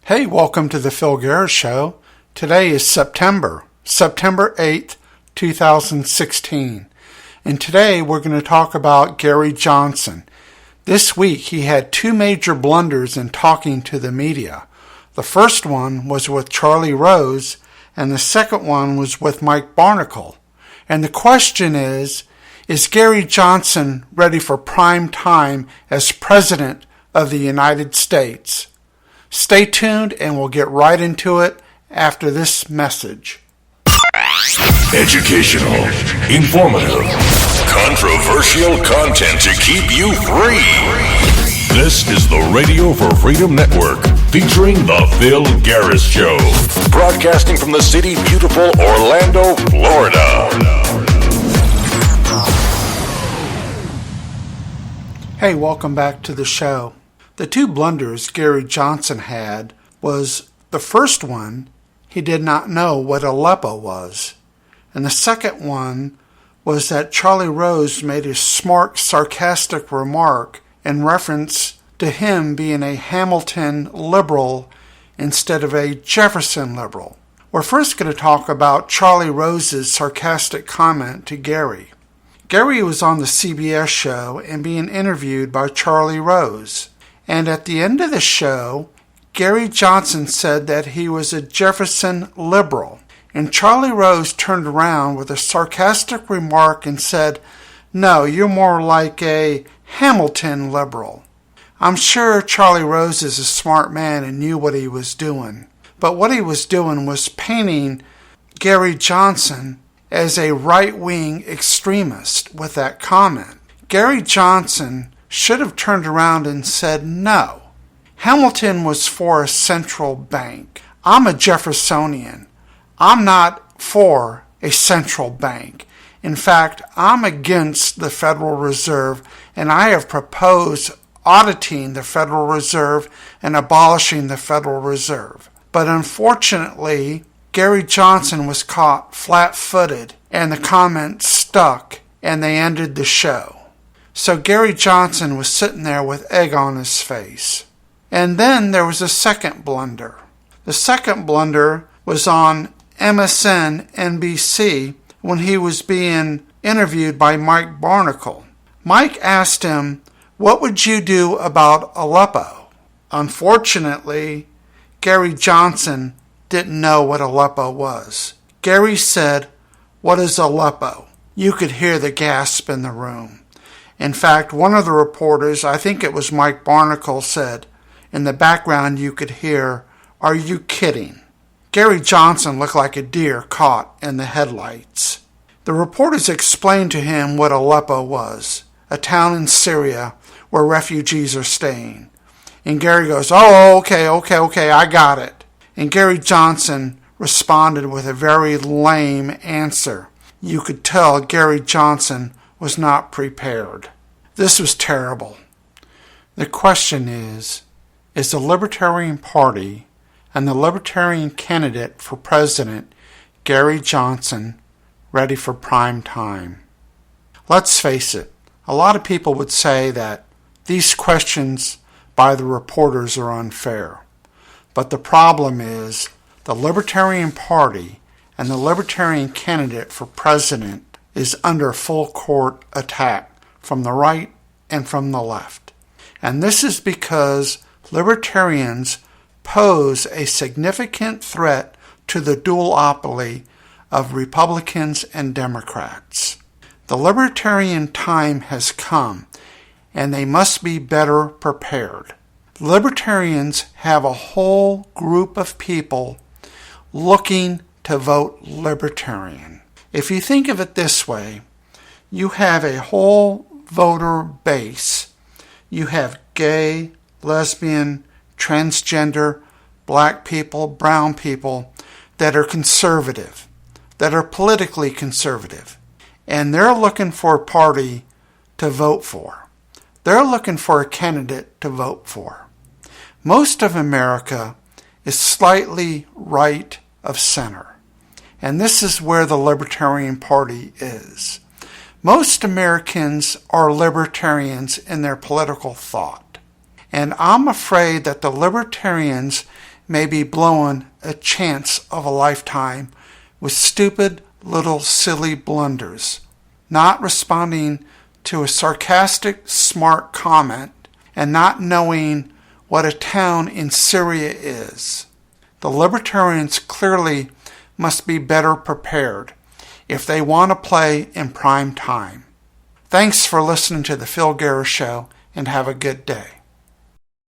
Hey, welcome to the Phil Garrett Show. Today is September 8th, 2016. And today we're going to talk about Gary Johnson. This week he had two major blunders in talking to the media. The first one was with Charlie Rose, and the second one was with Mike Barnicle. And the question is Gary Johnson ready for prime time as President of the United States? Stay tuned and we'll get right into it after this message. Educational, informative, controversial content to keep you free. This is the Radio for Freedom Network, featuring The Phil Garrett Show, broadcasting from the city beautiful Orlando, Florida. Hey, welcome back to the show. The two blunders Gary Johnson had was, the first one, he did not know what Aleppo was. And the second one was that Charlie Rose made a smart, sarcastic remark in reference to him being a Hamilton liberal instead of a Jefferson liberal. We're first going to talk about Charlie Rose's sarcastic comment to Gary. Gary was on the CBS show and being interviewed by Charlie Rose. And at the end of the show, Gary Johnson said that he was a Jefferson liberal. And Charlie Rose turned around with a sarcastic remark and said, "No, you're more like a Hamilton liberal." I'm sure Charlie Rose is a smart man and knew what he was doing. But what he was doing was painting Gary Johnson as a right-wing extremist with that comment. Gary Johnson should have turned around and said, "No, Hamilton was for a central bank. I'm a Jeffersonian. I'm not for a central bank. In fact, I'm against the Federal Reserve, and I have proposed auditing the Federal Reserve and abolishing the Federal Reserve." But unfortunately, Gary Johnson was caught flat-footed, and the comment stuck, and they ended the show. So Gary Johnson was sitting there with egg on his face. And then there was a second blunder. The second blunder was on MSN NBC when he was being interviewed by Mike Barnicle. Mike asked him, "What would you do about Aleppo?" Unfortunately, Gary Johnson didn't know what Aleppo was. Gary said, "What is Aleppo?" You could hear the gasp in the room. In fact, one of the reporters, I think it was Mike Barnicle, said, in the background you could hear, "Are you kidding?" Gary Johnson looked like a deer caught in the headlights. The reporters explained to him what Aleppo was, a town in Syria where refugees are staying. And Gary goes, "Oh, okay, I got it." And Gary Johnson responded with a very lame answer. You could tell Gary Johnson was not prepared. This was terrible. The question is the Libertarian Party and the Libertarian candidate for president, Gary Johnson, ready for prime time? Let's face it, a lot of people would say that these questions by the reporters are unfair. But the problem is the Libertarian Party and the Libertarian candidate for president is under full court attack from the right and from the left. And this is because libertarians pose a significant threat to the duopoly of Republicans and Democrats. The libertarian time has come, and they must be better prepared. Libertarians have a whole group of people looking to vote libertarian. If you think of it this way, you have a whole voter base. You have gay, lesbian, transgender, black people, brown people that are conservative, that are politically conservative. And they're looking for a party to vote for. They're looking for a candidate to vote for. Most of America is slightly right of center. And this is where the Libertarian Party is. Most Americans are libertarians in their political thought. And I'm afraid that the libertarians may be blowing a chance of a lifetime with stupid little silly blunders, not responding to a sarcastic, smart comment, and not knowing what a town in Syria is. The libertarians clearly must be better prepared if they want to play in prime time. Thanks for listening to The Phil Garris Show, and have a good day.